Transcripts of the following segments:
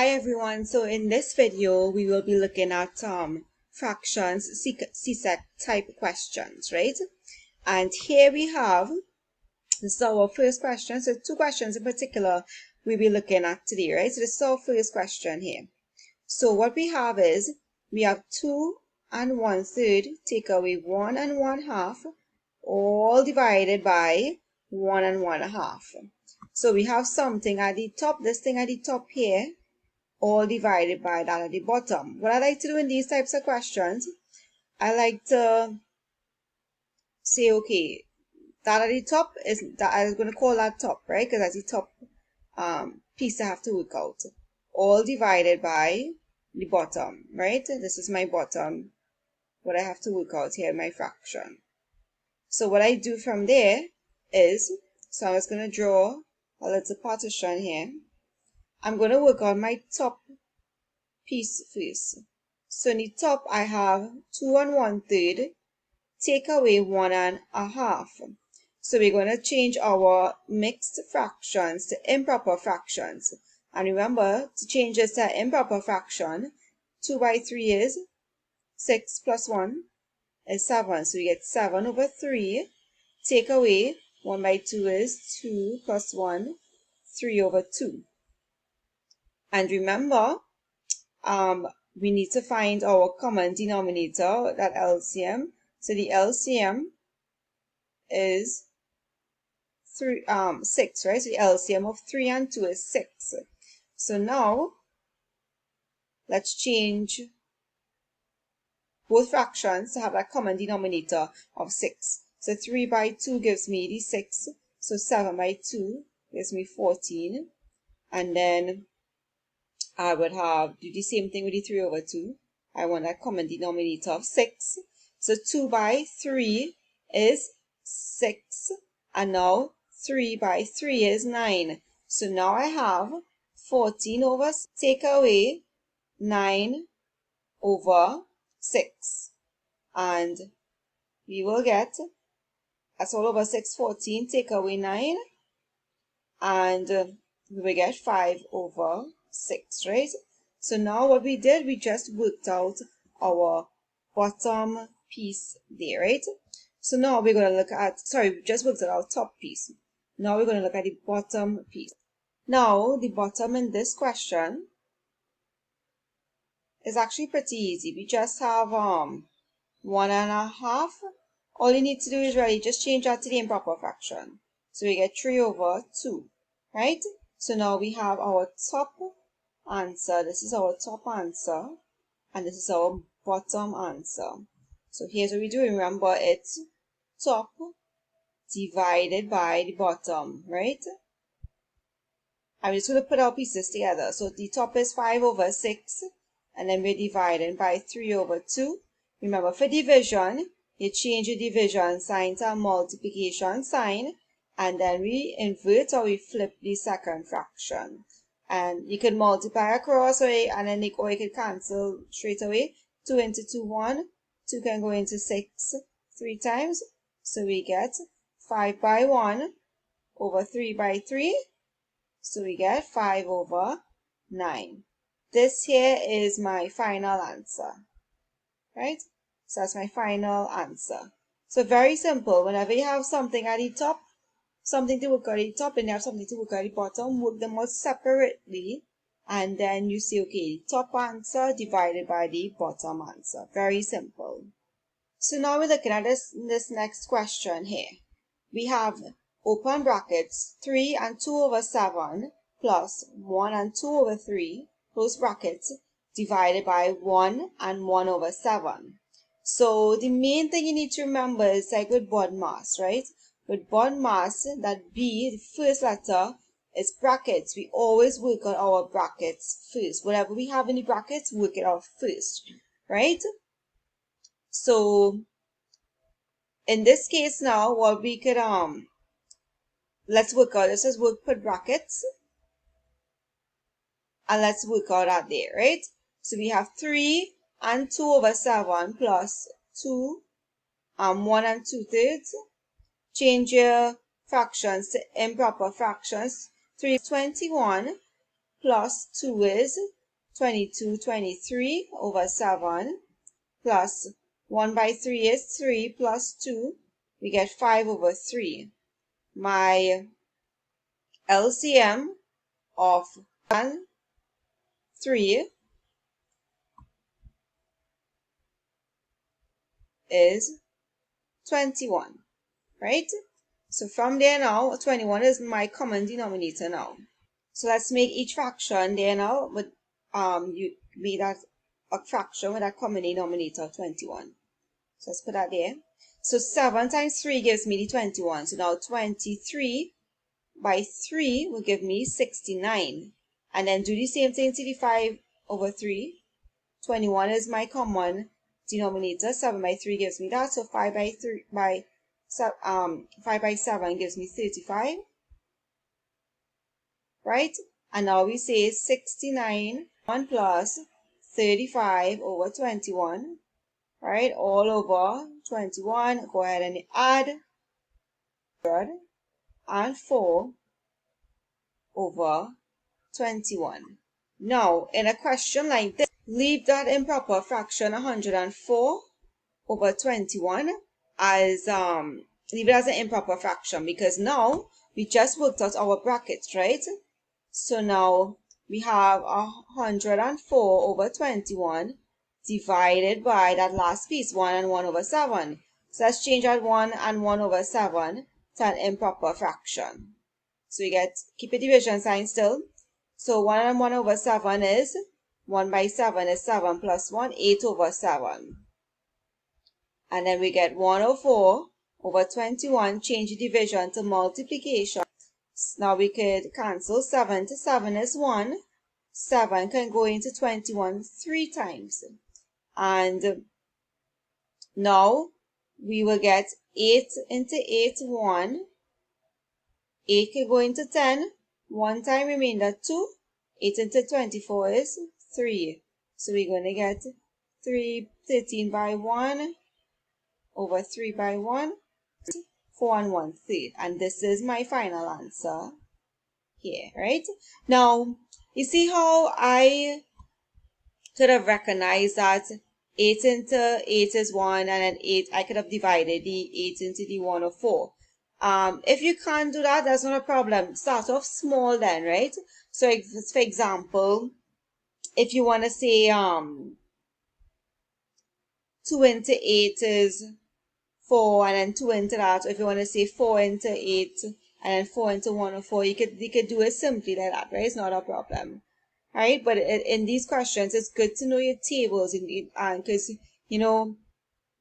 Hi everyone, so in this video we will be looking at fractions, CSEC type questions, right? And here we have, this is our first question, so two questions in particular we'll be looking at today, right? So this is our first question here. So what we have is, we have 2 and 1/3 take away 1 and 1/2, all divided by 1 and 1/2. So we have something at the top, this thing at the top here, all divided by that at the bottom. What I like to do in these types of questions, I like to say, okay, that at the top is that I'm going to call that top, right? Because that's the top piece I have to work out. All divided by the bottom, right? This is my bottom, what I have to work out here, my fraction. So what I do from there is, so I'm just going to draw a little partition here. I'm going to work on my top piece first. So in the top I have 2 and 1/3, take away 1 and 1/2. So we're going to change our mixed fractions to improper fractions. And remember, to change this to improper fraction, 2 by 3 is 6 plus 1 is 7. So we get 7 over 3. Take away 1 by 2 is 2 plus 1, 3 over 2. And remember, we need to find our common denominator, that LCM. So the LCM is 6, right? So the LCM of 3 and 2 is 6. So now, let's change both fractions to have that common denominator of 6. So 3 by 2 gives me the 6. So 7 by 2 gives me 14. And then I would do the same thing with the 3 over 2. I want that common denominator of 6. So 2 by 3 is 6. And now 3 by 3 is 9. So now I have 14 over 6, take away 9 over 6. And we will get, that's all over 6, 14, take away 9. And we will get 5 over 6, right? So now what we did, we just worked out our bottom piece there, right? So now we're going to look at, we just worked out our top piece. Now we're going to look at the bottom piece. Now, the bottom in this question is actually pretty easy. We just have 1 and 1/2. All you need to do is really just change that to the improper fraction. So we get 3 over 2, right? So now we have our top answer. This is our top answer, and this is our bottom answer. So here's what we do. Remember, it's top divided by the bottom, right? I'm just going to put our pieces together. So the top is 5 over 6, and then we're dividing by 3 over 2. Remember, for division, you change the division sign to a multiplication sign, and then we invert or we flip the second fraction. And you can multiply across away, and then or you can cancel straight away. 2 into 2, 1. 2 can go into 6 3 times. So we get 5 by 1 over 3 by 3. So we get 5 over 9. This here is my final answer, right? So that's my final answer. So very simple. Whenever you have something at the top, something to work at the top, and you have something to work at the bottom, work them out separately, and then you say, okay, the top answer divided by the bottom answer. Very simple. So now we're looking at this next question here. We have open brackets 3 and 2 over 7 plus 1 and 2 over 3, close brackets, divided by 1 and 1 over 7. So the main thing you need to remember is like with BODMAS, right? With BODMAS, that B, the first letter, is brackets. We always work on our brackets first. Whatever we have in the brackets, work it out first, right? So in this case now, what we could, let's work out, let's just put brackets, and let's work out that there, right? So we have 3 and 2 over 7 plus 2 and 1 and 2/3. Change your fractions to improper fractions. 3 is 21 plus 2 is 22, 23 over 7 plus 1 by 3 is 3 plus 2. We get 5 over 3. My LCM of 1, 3 is 21, right? So from there now, 21 is my common denominator now. So let's make each fraction there now, but you be that a fraction with a common denominator of 21. So let's put that there. So 7 times 3 gives me the 21. So now 23 by 3 will give me 69. And then do the same thing to the 5 over 3. 21 is my common denominator. 7 by 3 gives me that. So 5 by 7 gives me 35. Right? And now we say 69 1 plus 35 over 21. Right? All over 21. Go ahead and add 104 over 21. Now, in a question like this, leave that improper fraction 104 over 21 as leave it as an improper fraction, because now we just worked out our brackets, right? So now we have 104 over 21 divided by that last piece, 1 and 1 over 7. So let's change that 1 and 1 over 7 to an improper fraction. So we get, keep a division sign still. So 1 and 1 over 7 is 1 by 7 is 7 plus 1, 8 over 7. And then we get 104 over 21, change the division to multiplication. Now we could cancel 7 to 7 is 1. 7 can go into 21 3 times. And now we will get 8 into 8, 1. 8 can go into 10. 1 time remainder 2. 8 into 24 is 3. So we're going to get 13 by 1 over 3 by 1. 4 and 1/3. And this is my final answer here, right? Now, you see how I could have recognized that 8 into 8 is 1, and then 8, I could have divided the 8 into the 104. If you can't do that, that's not a problem. Start off small then, right? So, for example, if you want to say 2 into 8 is 4, and then 2 into that. Or if you want to say 4 into 8 and then 4 into 104, you could do it simply like that, right? It's not a problem, right? But in these questions, it's good to know your tables, because you know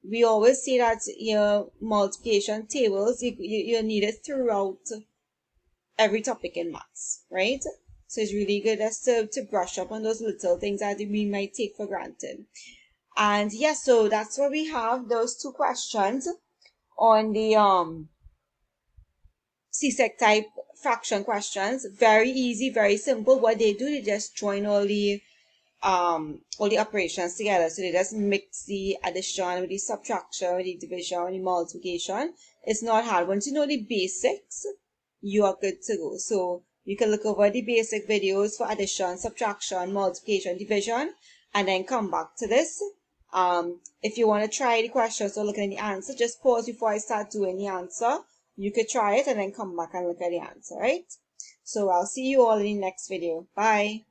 we always say that your multiplication tables you need it throughout every topic in maths, right? So it's really good just to brush up on those little things that we might take for granted. And yes, so that's what we have, those two questions on the CSEC type fraction questions. Very easy, very simple. What they do, they just join all the operations together. So they just mix the addition with the subtraction, with the division, with the multiplication. It's not hard. Once you know the basics, you are good to go. So you can look over the basic videos for addition, subtraction, multiplication, division, and then come back to this. If you want to try the questions or look at the answer, just pause before I start doing the answer. You could try it and then come back and look at the answer, right? So I'll see you all in the next video. Bye.